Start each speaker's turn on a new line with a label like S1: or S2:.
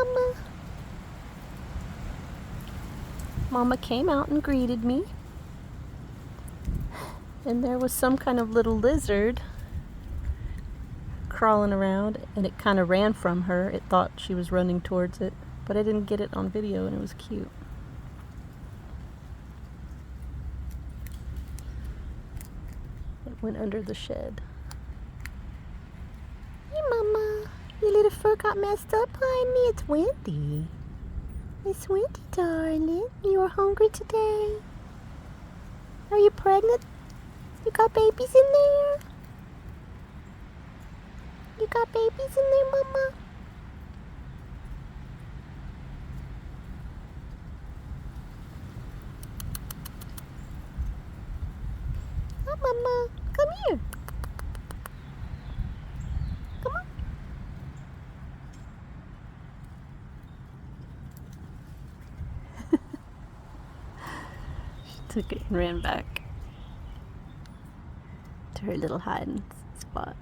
S1: Mama. Mama came out and greeted me. And there was some kind of little lizard crawling around, and it kind of ran from her. It thought she was running towards it, but I didn't get it on video, and it was cute. It went under the shed. Hey, Mama. Your little fur got messed up, honey. It's windy. It's windy, darling. You were hungry today? Are you pregnant? You got babies in there? You got babies in there, Mama? Oh, Mama. Come here. Come on. She took it and ran back to her little hiding spot.